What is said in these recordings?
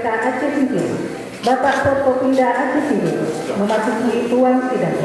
DPRK Aceh Singkil, Bapak Forkopimda Aceh Singkil, memasuki ruang sidang.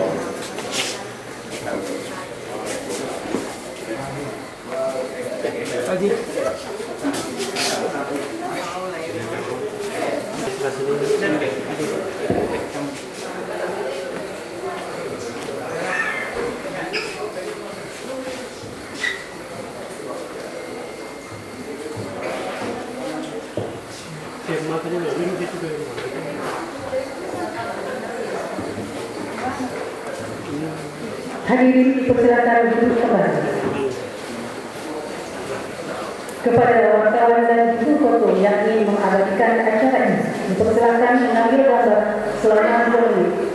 Hadirin dipersilakan duduk kembali. Kepada wartawan dan juru foto yang ingin mengabadikan acara ini, dipersilakan mengambil gambar selama 2 menit.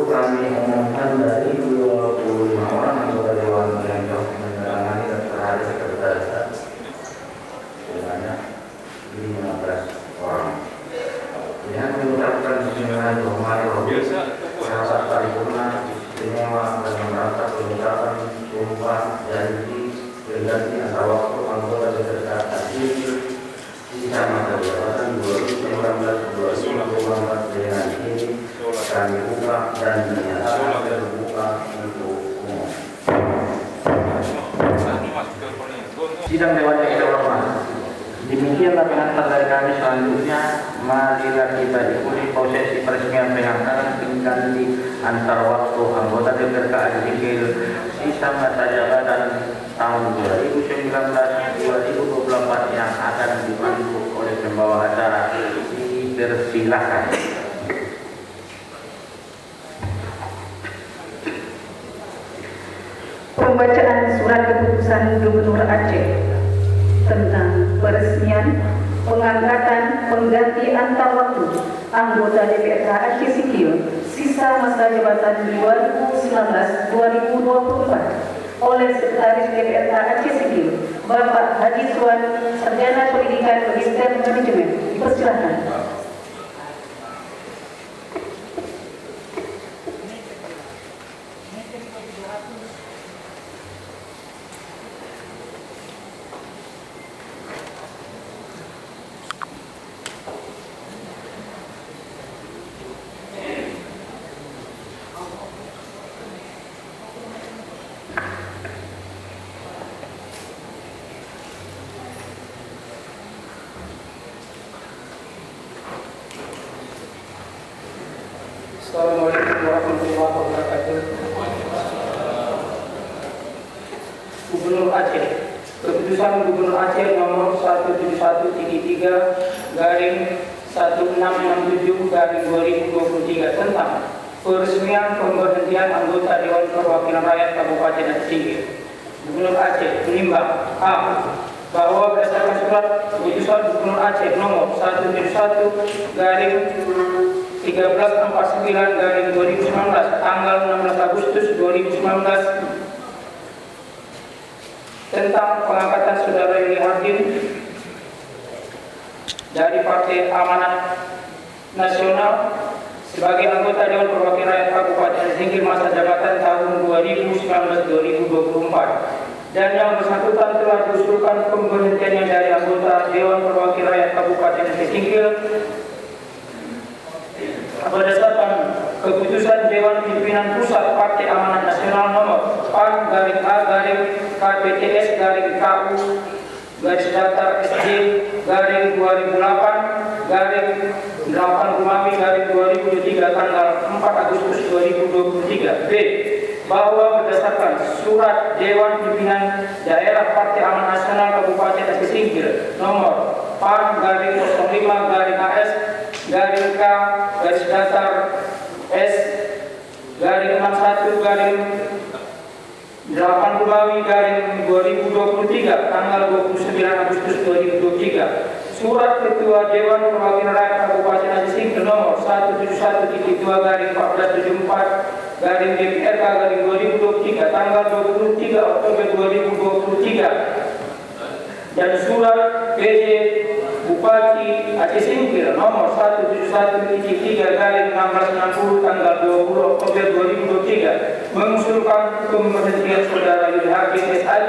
Kami umumkan dari 25 orang anggota Dewan yang menangani dan terhadap sekretaris sebanyak 15 orang. Dengan mengucapkan bismillahirrahmanirrahim, rapat paripurna istimewa dan merangkap pengucapan sumpah janji berganti antara waktu anggota DPRK Aceh sisa masa jabatan 2019-2024 dengan ini kami buka dan dinyatakan terbuka untuk umum. Sidang Dewan yang kita hormati, demikianlah pengantar dari kami selanjutnya. Marilah kita ikuti prosesi peresmian pengangkatan pengganti antar waktu anggota DPRK Aceh Singkil sisa masa jabatan tahun 2019-2024 yang akan dibantu oleh pembawa acara. Dipersilakan. Pembacaan surat keputusan Gubernur Aceh tentang peresmian pengangkatan pengganti antar waktu anggota DPRK Aceh Singkil sisa masa jabatan 2019-2024 oleh Sekretaris DPRK Aceh Singkil, Bapak Haji Suwan, Sarjana Pendidikan Magister Manajemen. Dipersilakan. Assalamualaikum warahmatullahi wabarakatuh. Gubernur Aceh. Keputusan Gubernur Aceh nomor 171-1667/2023 tentang peresmian pemberhentian anggota Dewan Perwakilan Rakyat Kabupaten Aceh Singkil. Gubernur Aceh menimbang A. bahwa berdasarkan surat keputusan Gubernur Aceh nomor 171/1349/2019 tanggal 16 Agustus 2019 tentang pengangkatan Saudara Yuli Hardin dari Partai Amanat Nasional sebagai anggota Dewan Perwakilan Rakyat Kabupaten Aceh Singkil masa jabatan tahun 2019-2024 dan yang bersangkutan telah diusulkan pemberhentiannya dari anggota Dewan Perwakilan Rakyat Kabupaten Aceh Singkil berdasarkan keputusan Dewan Pimpinan Pusat Partai Amanat Nasional nomor PAN/KPTS/KU/2008/8 tanggal 4 Agustus 2023. B. Bahwa berdasarkan surat Dewan Pimpinan Daerah Partai Amanat Nasional Kabupaten Aceh Singkil nomor PAN/K/S-61/80/2023 tanggal 29 Agustus 2023. Surat Ketua Dewan Perwakilan Rakyat Kabupaten Aceh Singkil nomor 171/1474/2023 garing DPRK garing 2023 tanggal 23 Oktober 2023 dan surat PJ Bupati Aceh Singkil nomor 171-3 garing 1660 tanggal 20 Oktober 2023 mengusulkan pemberhentian saudara Yudi Hakim SAG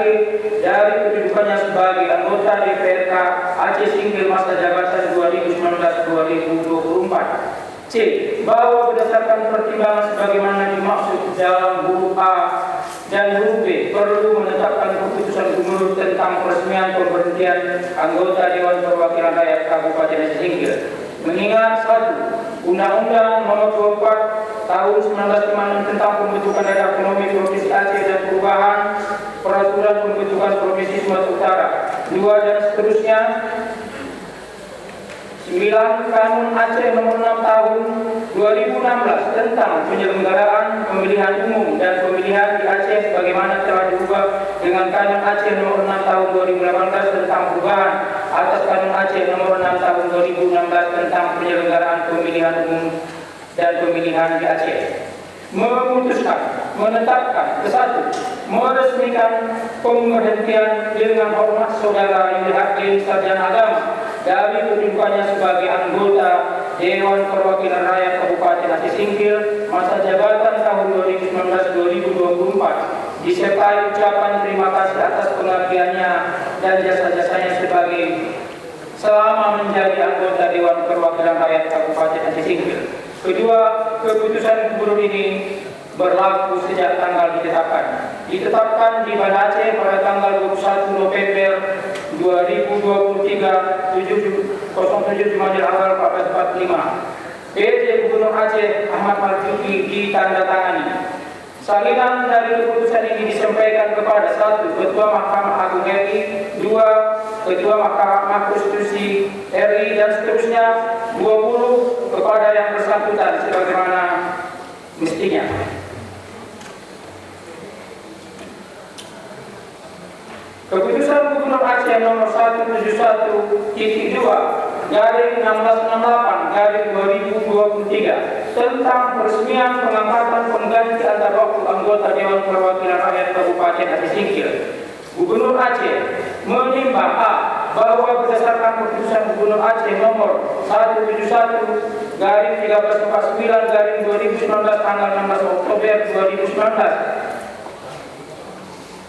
dari kedudukannya sebagai anggota DPRK Aceh Singkil masa jabatan 2019-2024. C. Bahwa berdasarkan pertimbangan sebagaimana dimaksud dalam huruf A dan huruf B perlu menetapkan keputusan gubernur tentang peresmian pemberhentian anggota Dewan Perwakilan Rakyat Kabupaten Aceh Singkil. Mengingat 1. Undang-Undang Nomor 24 Tahun 1956 tentang pembentukan daerah ekonomi Provinsi Aceh dan perubahan peraturan pembentukan Provinsi Sumatera Utara 2 dan seterusnya. 9. Kanun Aceh Nomor 6 Tahun 2016 tentang penyelenggaraan pemilihan umum dan pemilihan di Aceh sebagaimana telah diubah dengan Kanun Aceh Nomor 6 Tahun 2018 tentang perubahan atas Kanun Aceh Nomor 6 Tahun 2016 tentang penyelenggaraan pemilihan umum dan pemilihan di Aceh. Memutuskan, menetapkan, ke-1, meresmikan pemberhentian dengan hormat saudara Yudi Hakim Sarjana Agama dari kedudukannya sebagai anggota Dewan Perwakilan Rakyat Kabupaten Aceh Singkil masa jabatan tahun 2019-2024 disertai ucapan terima kasih atas pengabdiannya dan jasa-jasanya sebagai selama menjadi anggota Dewan Perwakilan Rakyat Kabupaten Aceh Singkil. Kedua, keputusan gubernur ini berlaku sejak tanggal ditetapkan di Banda Aceh pada tanggal 21 November 2023 07 Jumadil Awal 1445. PJ Gubernur Aceh Ahmad Marzuki ditandatangani. Salinan dari keputusan ini disampaikan kepada 1. Ketua Mahkamah Agung RI, 2. Ketua Mahkamah Konstitusi RI dan seterusnya 20 kepada yang bersangkutan sebagaimana mestinya. Keputusan Gubernur Aceh nomor 171-2 garing 1668 garing 2023 tentang peresmian pengangkatan pengganti antar waktu anggota Dewan Perwakilan Rakyat Kabupaten Aceh Singkil. Gubernur Aceh menimbang A. Bahwa berdasarkan keputusan Gubernur Aceh nomor 171 garing 1349 garing 2019 tanggal 16 Oktober 2019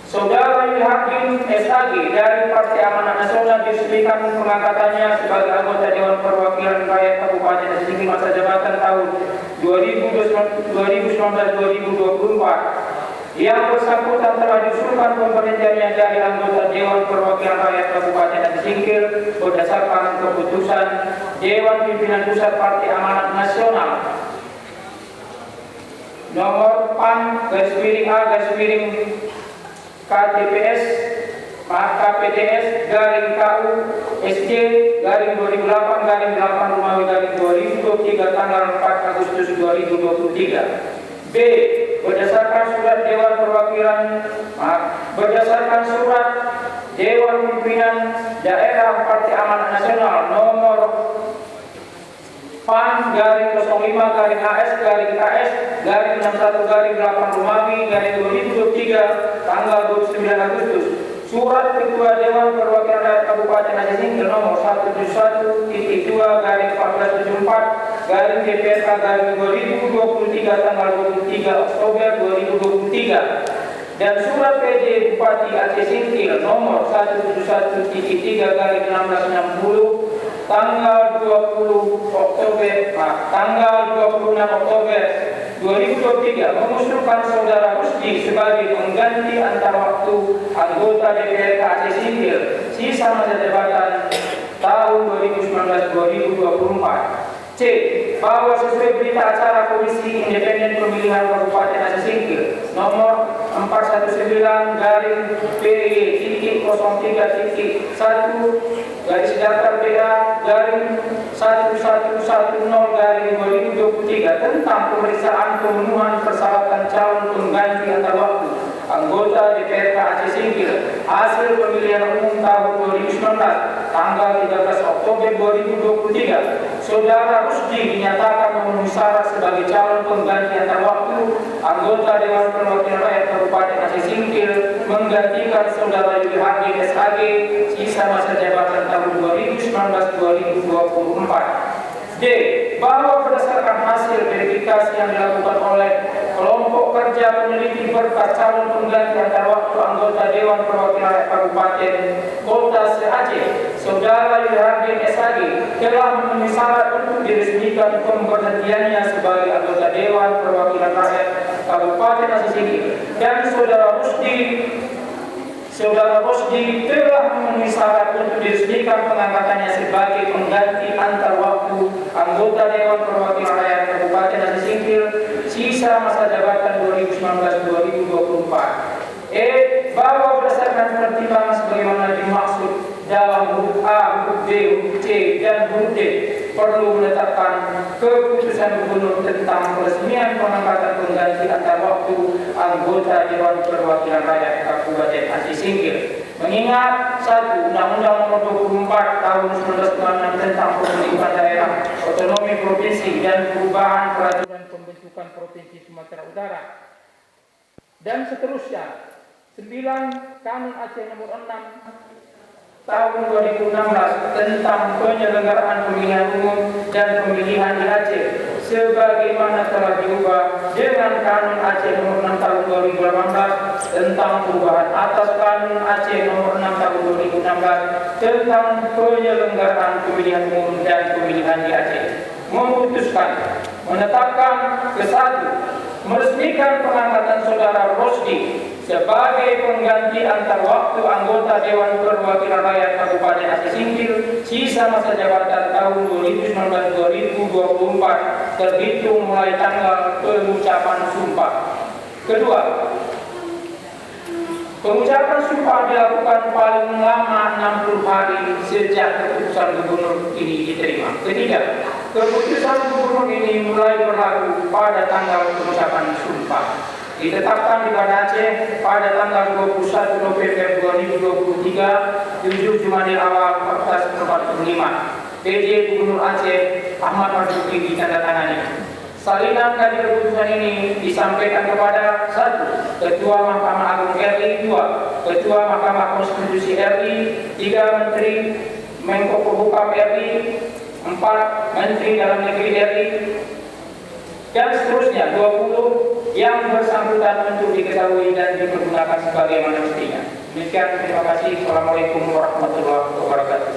Saudara Yudi Hakim SAG dari Partai Amanat Nasional diresmikan pengangkatannya sebagai anggota Dewan Perwakilan Rakyat Kabupaten Aceh Singkil masa jabatan tahun 2019-2024. Yang bersangkutan telah diusulkan pemberhentiannya dari anggota Dewan Perwakilan Rakyat Kabupaten Aceh Singkil berdasarkan keputusan Dewan Pimpinan Pusat Partai Amanat Nasional nomor PAN _A KTPS KPTS garing KU SJ garing 2008 garing 8 Romawi garing 2023 tanggal 4 Agustus 2023. B. Berdasarkan surat Dewan Pimpinan Daerah Partai Amanat Nasional nomor PAN garing 05 garing AS garing KS garing 61 garing 8 Romawi garing 2023 tanggal 29 Agustus. Surat Ketua Dewan Perwakilan Rakyat Kabupaten Aceh Singkil nomor 171-2 garing 1474 garing DPRK garing 2023 tanggal 23 Oktober 2023 dan surat PJ Bupati Aceh Singkil nomor 171-3 garing 1660 tanggal 26 Oktober 2023 mengusulkan saudara Rusdi sebagai pengganti antar waktu anggota DPRK Aceh Singkil sisa masa jabatan tahun 2019-2024. C. Bahwa sesuai berita acara Komisi Independen Pemilihan Kabupaten Aceh Singkil nomor 419 garing PY.03.1 garis datar BA garing 1110 garing 2023 tentang pemeriksaan pemenuhan persyaratan calon pengganti antar waktu anggota DPRK Aceh Singkil hasil pemilihan umum tahun 2019 tanggal 13 Oktober 2023. Saudara Rusdi dinyatakan memenuhi syarat sebagai calon pengganti antar waktu anggota Dewan Perwakilan Rakyat Kabupaten Aceh Singkil menggantikan Saudara Yuli Hardi SHG sisa masa jabatan tahun 2019-2024. D. Bahwa berdasarkan hasil verifikasi yang dilakukan oleh kelompok kerja peneliti berkas calon pengganti antar waktu anggota Dewan Perwakilan Rakyat Kabupaten Kota se-Aceh, Saudara Yuli Hardi SHG telah memenuhi syarat untuk diresmikan pemberhentiannya sebagai anggota Dewan Perwakilan Rakyat Kabupaten Aceh Singkil, dan Saudara Rosdi telah memenuhi syarat untuk diresmikan pengangkatannya sebagai pengganti antar waktu anggota Dewan Perwakilan Rakyat Kabupaten Aceh Singkil sisa masa jabatan 2019-2024. Bahwa berdasarkan pertimbangan sebagaimana dimaksud dalam huruf A, huruf B, huruf C, dan huruf D, perlu menetapkan keputusan gubernur tentang peresmian pengangkatan pengganti antar waktu anggota Dewan Perwakilan Rakyat Kabupaten Aceh Singkil. Mengingat 1. Undang-Undang Nomor 24 Tahun 1996 tentang Pembentukan Daerah Otonomi Provinsi dan Perubahan Peraturan Pembentukan Provinsi Sumatera Utara, dan seterusnya. 9. Kanun Aceh Nomor 6 Tahun 2016 tentang penyelenggaraan pemilihan umum dan pemilihan di Aceh, sebagaimana telah diubah dengan Kanun Aceh Nomor 6 Tahun 2018 tentang perubahan atas Kanun Aceh Nomor 6 Tahun 2016 tentang penyelenggaraan pemilihan umum dan pemilihan di Aceh. Memutuskan menetapkan ke-1, meresmikan pengangkatan Saudara Rosdi sebagai pengganti antar waktu anggota Dewan Perwakilan Rakyat Kabupaten Aceh Singkil sisa masa jabatan tahun 2019-2024 terhitung mulai tanggal pengucapan sumpah. Kedua, pengucapan sumpah dilakukan paling lama 60 hari sejak keputusan gubernur ini diterima. Ketiga, keputusan gubernur ini mulai berlaku pada tanggal pengucapan sumpah. Ditetapkan di Banda Aceh pada tanggal 21 November 2023, 7 Jumadil Awal 1445. PJ Gubernur Aceh Ahmad Marzuki ditandatangani. Salinan dari keputusan ini disampaikan kepada 1. Ketua Mahkamah Agung RI, 2. Ketua Mahkamah Konstitusi RI, 3. Menteri Menko Polhukam RI, 4. Menteri Dalam Negeri RI, dan seterusnya 20 yang bersangkutan untuk diketahui dan dipergunakan sebagaimana mestinya. Demikian, terima kasih. Assalamualaikum warahmatullahi wabarakatuh.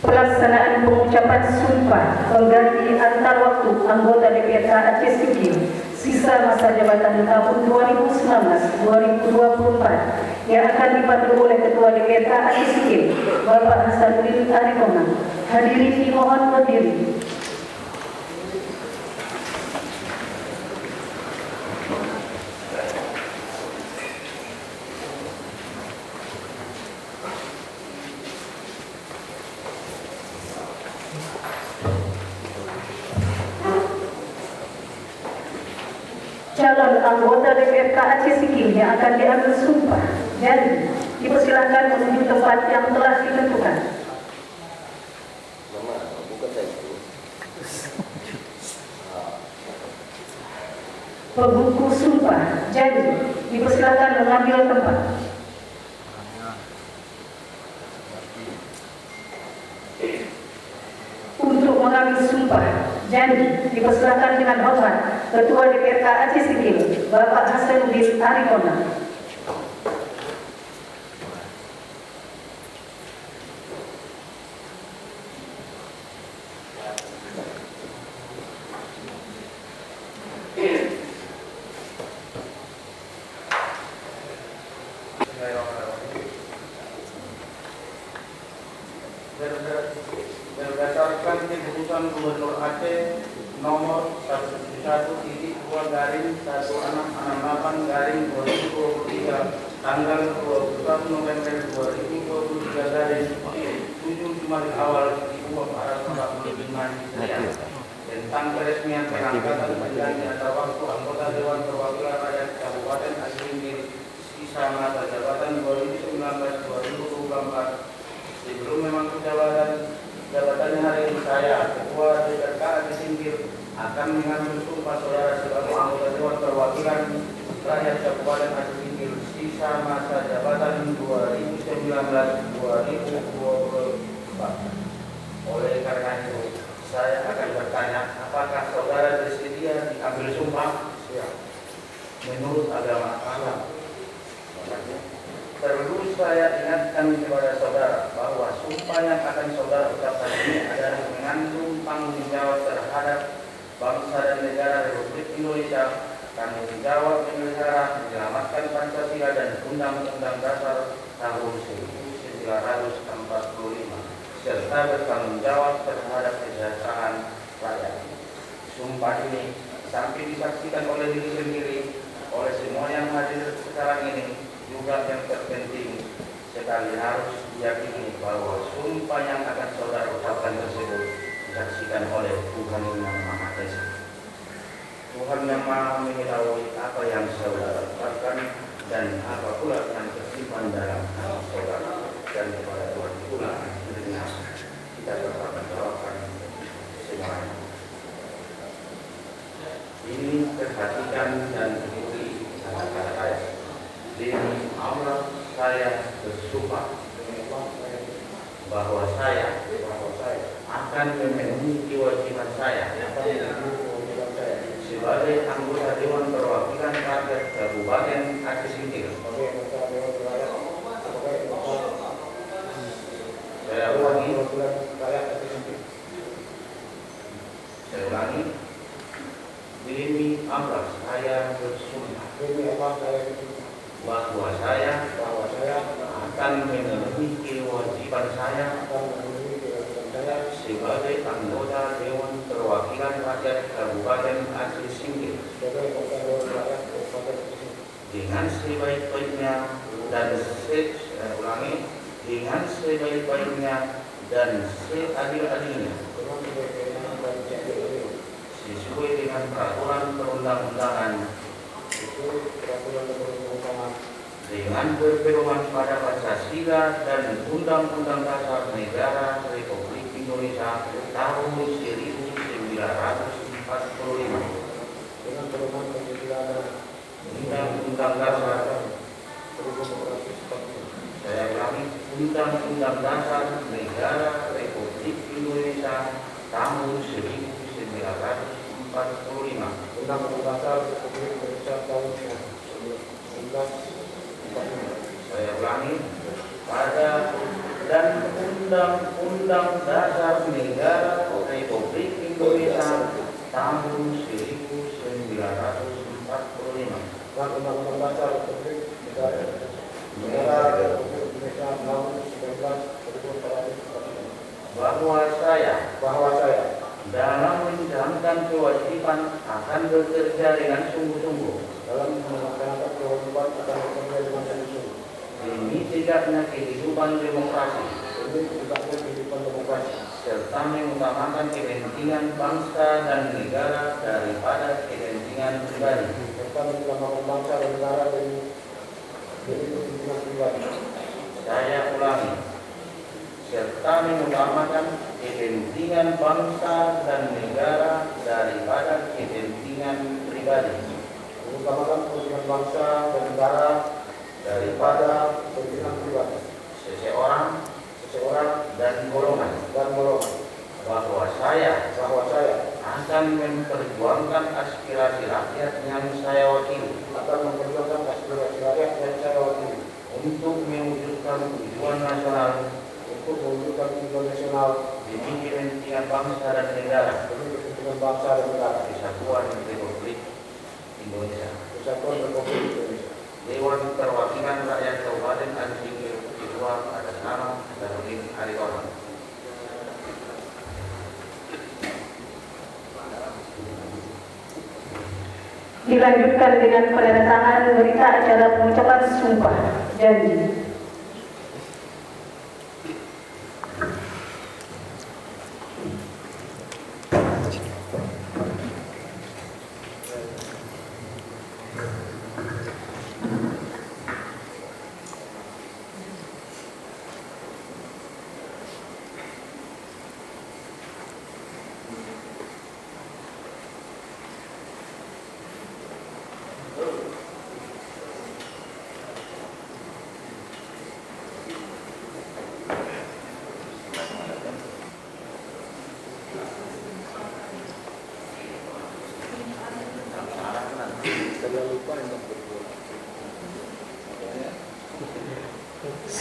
Pelaksanaan pengucapan sumpah pengganti antar waktu anggota DPRD Aceh Singkil sisa masa jabatan tahun 2019-2024 yang akan dipandu oleh Ketua DPRD Aceh Singkil Bapak Hasanuddin Arifona. Hadirin dimohon berdiri. Calon anggota DPRD Aceh Singkil yang akan diambil sumpah dan dipersilakan menuju tempat yang telah ditentukan. Pembungkus sumpah jadi dipersilakan mengambil tempat. Untuk mengambil sumpah jadi dipersilakan dengan hormat Ketua DPRD Aceh Singkil Bapak Hasanuddin Arifona. Berdasarkan keputusan Gubernur Aceh nomor 171.2/1668/2023 tanggal 21 November 2023 dari 7 Jumat awal 1445 tentang peresmian pengangkatan pengganti antar waktu anggota Dewan Perwakilan Rakyat Kabupaten Aceh sisa masa jabatan 2019-2024. Sebelum memang jabatannya hari ini, saya Ketua DPRK Aceh Singkil akan mengambil sumpah saudara sebagai anggota Dewan Perwakilan Rakyat Kabupaten Aceh Singkil sisa masa jabatan 2019-2024. Oleh karena itu, saya akan bertanya, apakah saudara bersedia diambil sumpah? Siap. Menurut agama Islam. Perlu saya ingatkan kepada saudara bahwa sumpah yang akan saudara ucapkan ini adalah mengandung tanggung jawab terhadap bangsa dan negara Republik Indonesia, tanggung jawab memelihara, menyelamatkan Pancasila dan Undang-Undang Dasar tahun 1945, serta bertanggung jawab terhadap kesejahteraan rakyat. Sumpah ini sampai disaksikan oleh diri sendiri, oleh semua yang hadir sekarang ini, juga yang terpenting sekali harus diyakini bahwa sumpah yang akan saudara ucapkan tersebut disaksikan oleh Tuhan Yang Maha Esa. Tuhan Yang Maha mengetahui apa yang saudara ucapkan dan apa pula yang tersimpan dalam hati saudara, dan kepada Tuhan pula kita bertanggung jawabkan semuanya. Ini perhatikan dan ikuti kata-kata saya. Demi Allah saya bersumpah bahwa saya akan memenuhi kewajiban saya sebagai anggota Dewan Perwakilan Rakyat Kabupaten Aceh Singkil. Saya ulangi, demi Allah saya bersumpah bahwa saya akan memenuhi kewajiban saya sebagai anggota Dewan Perwakilan Rakyat Kabupaten Aceh Singkil dengan sebaik-baiknya dan dengan sebaik-baiknya dan seadil-adilnya sesuai dengan peraturan perundang-undangan, dengan berpedoman pada Pancasila dan Undang-Undang Dasar Negara Republik Indonesia tahun 1945, dengan pedoman Pancasila dan Undang-Undang Dasar, saya ulangi, Undang-Undang Dasar Negara Republik Indonesia tahun 1945, Undang-Undang Dasar Republik Indonesia tahun 1945. Saya ulangi, pada dan Undang-Undang Dasar Negara Republik Indonesia tahun 1945 dan Undang-Undang Dasar Republik Negara Republik Indonesia tahun 1945. Bahwa saya dalam menjalankan kewajiban akan bekerja dengan sungguh-sungguh demi tegaknya kehidupan demokrasi serta mengutamakan kepentingan bangsa dan negara daripada kepentingan pribadi. Saya ulangi, serta mengutamakan kepentingan bangsa dan negara daripada kepentingan pribadi. Mengutamakan kepentingan bangsa dan negara daripada kepentingan pribadi. Seseorang dan golongan. Bahwa saya akan memperjuangkan aspirasi rakyat yang saya wakili. Untuk mewujudkan tujuan nasional, demi kepentingan bangsa dan negara, Kesatuan Republik Indonesia. Dewan Perwakilan Rakyat Kabupaten Aceh Singkil, Ketua atas nama Darudin Aritonang. dilanjutkan dengan penandatangan berita acara pengucapan sumpah janji.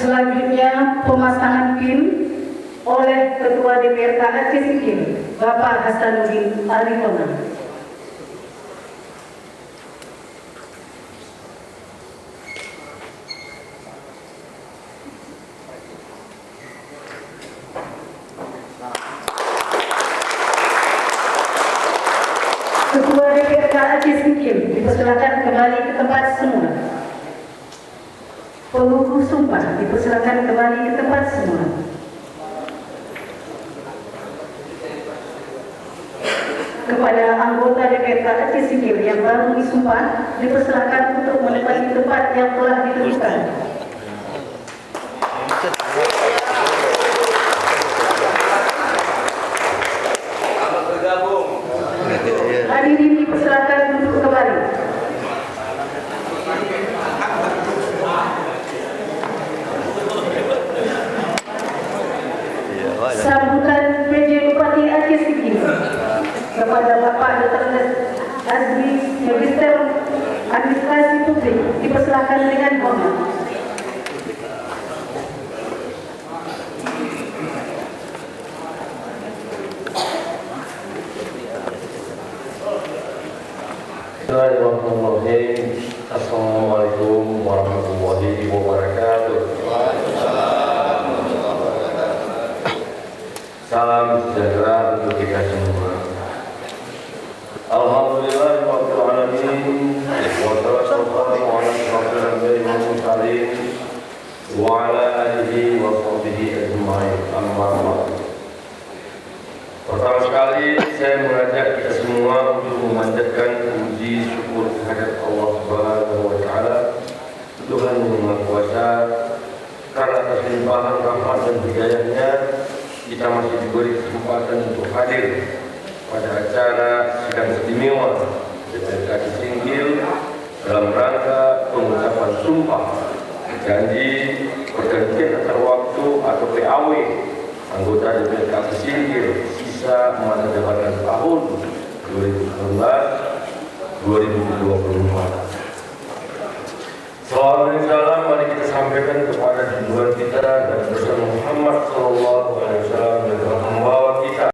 Selanjutnya pemasangan PIN oleh Ketua DPRK Aceh Singkil, Bapak Hasanuddin Arifona. Ketua DPRK Aceh Singkil dipersilakan kembali ke tempat semula. Pengukuh sumpah dipersilakan kembali ke tempat semula. Kepada anggota DPRK Aceh Singkil yang baru disumpah dipersilakan untuk menempati tempat yang telah ditentukan. Hadirin dipersilakan duduk kembali. Sambutan PJ Bupati Aceh Singkil kepada Bapak Dr. Azmi, Magister Administrasi Publik, dipersilakan dengan hormat. Bismillahirrahmanirrahim. Assalamualaikum warahmatullahi wabarakatuh. Salam sejahtera untuk kita semua. Alhamdulillahirabbil alamin. Wassalatu wassalamu ala asyrofil anbiya'i wal mursalin wa ala alihi wa sahbihi ajma'in. Amma ba'd. Pertama sekali saya mengajak kita semua untuk memanjatkan puji syukur kehadirat Allah Subhanahu wa taala, Tuhan yang Maha Kuasa, karena atas limpahan rahmat dan hidayahnya kita masih diberi kesempatan untuk hadir pada acara sidang istimewa DPRK Aceh Singkil dalam rangka pengucapan sumpah janji pergantian antar waktu atau PAW anggota DPRK Aceh Singkil sisa masa jabatan tahun 2019-2024. Salam dan salam mari kita sampaikan kepada junjungan kita dan Rasul Muhammad sallallahu alaihi wasallam yang telah membawa kita